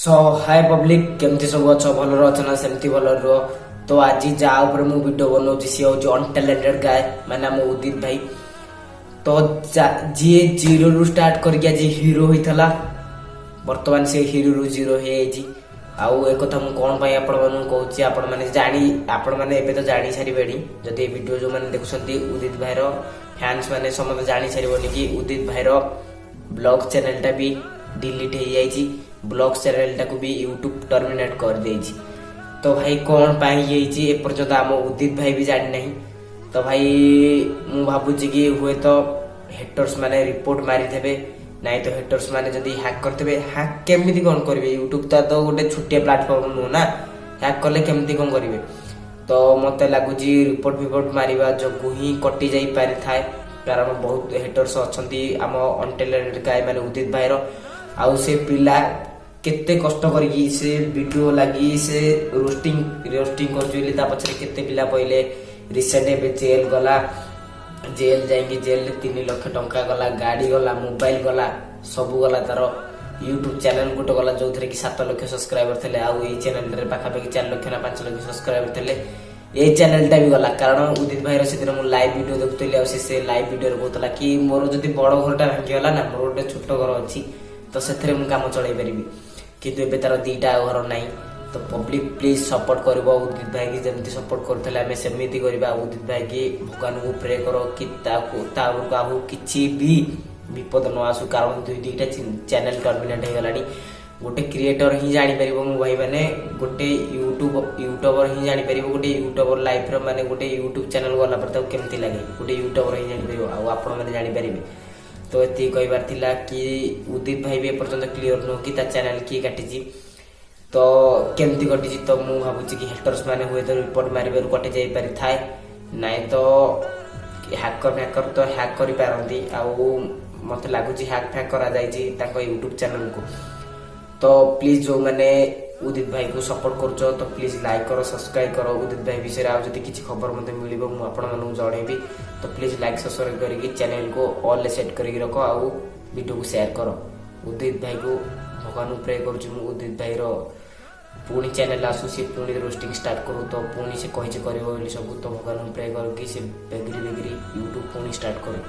सो हाय public केमती सब अच्छ भल अच्छा सेमती भल रुह। तो आज जहाँ ऊपर मु वीडियो बनाऊँ सी हूँ अनटैलेंटेड गाय माने आम उदित भाई। तो जी जीरो रु स्टार्ट करके आज हीरो होता बर्तमान से हीरो रु जीरो हो आउ एक कथा मुझे कौन पाई आपण मानू कहूँ आपण मैंने जानी आपण मैंने एबे तो जानी सारे जदि वीडियो जो मैंने देखुं उदित भाईर फैंस मैंने समस्त जानी सारे कि उदित भाईर ब्लॉग चैनल टा भी डिलीट हो जाइए ब्लॉग चैनल टाक भी यूट्यूब टर्मिनेट कर देइछि। तो भाई कौन पाई ये एपर्यंत आम उदित भाई भी जानी नहीं। तो भाई मु भावुची कि हुए तो हेटर्स माने रिपोर्ट मारी थे नाई तो हेटर्स माने जदि हैक करते हैक केमिति कौन करेंगे यूट्यूब तो गोटे छोटिया प्लाटफर्म नुह ना हैक कले केमिति कौन करेंगे। तो मत लगुच रिपोर्ट फिपोर्ट मारिबा जो ही कटि जाई पारि थाए कारण बहुत हेटर्स अच्छी आम अनटैलेंटेड गाय माने उदित भाईर आउ से पिला केते कष्ट करी से वीडियो लगी से रोस्टिंग कर पछरे केते पिला पहिले रिसेंट एबे जेल गला जेल जाएंगे जेल 3 लाख टंका गला गाड़ी गला मोबाइल गला सबू गला तार यूट्यूब चैनल गोटे गला जो थे कि 7 लाख सब्सक्राइबर थे आउ ये चैनल रे पाखापाखि 4 लाख ना 5 लाख सब्सक्राइबर थे ये चैनल टा भी गला कारण उदित भाईर से दिन लाइव वीडियो देखुली आ से लाइव वीडियो कहला कि मोर जदि बड़ घरटा भांगीगला ना मोर गोटे छोट घर अच्छी तो से काम चलाई पारि किंतु एबे तार 2टा घर नहीं। तो पब्लिक प्लीज सपोर्ट कर उदित भाई की जमी सपोर्ट करते आम सेमती करवा उदित भाई की भगवान को प्रे कर कि किसी भी विपद न आसू कारण 2टा चैनल टर्मिनेट हो गलानी। गोटे क्रिएटर ही जापर मो भाई मैंने गोटे यूट्यूबर ही जापर गोटे यूट्यूबर लाइफ माने गोटे यूट्यूब चैनल गला पर केमती लगे गोटे यूट्यूबर ही जापर आपण मैंने जापर। तो ये कहबार थिला कि उदित भाई भी एपर्यंत क्लीयर नुह कि चैनल किए काटी तो केमती कटी। तो मु भावुची कि हेटर्स माने हुए तो रिपोर्ट मारिबार कटि जाई पारि थाए नाइ तो हैकर तो हैक करि पारंती आउ मते लागुची हैक फैक करा जाइछि ताको यूट्यूब चैनल को। तो प्लीज जो मैंने उदित भाई को सपोर्ट करो तो प्लीज लाइक करो सब्सक्राइब करो उदित भाई विषय आज किसी खबर मत मिल जनइबी। तो प्लीज लाइक सब्सक्राइब करके चैनल को ऑल सेट करके रख आउ वीडियो को शेयर करो। उदित भाई को भगवान प्रे करूँ उदित भाई पुणी चैनल आसू सी पुणी रोस्टिंग स्टार्ट करूँ तो पुणी से कही कर सब। तो भगवान प्रे करके यूट्यूब पुणी स्टार्ट करूँ।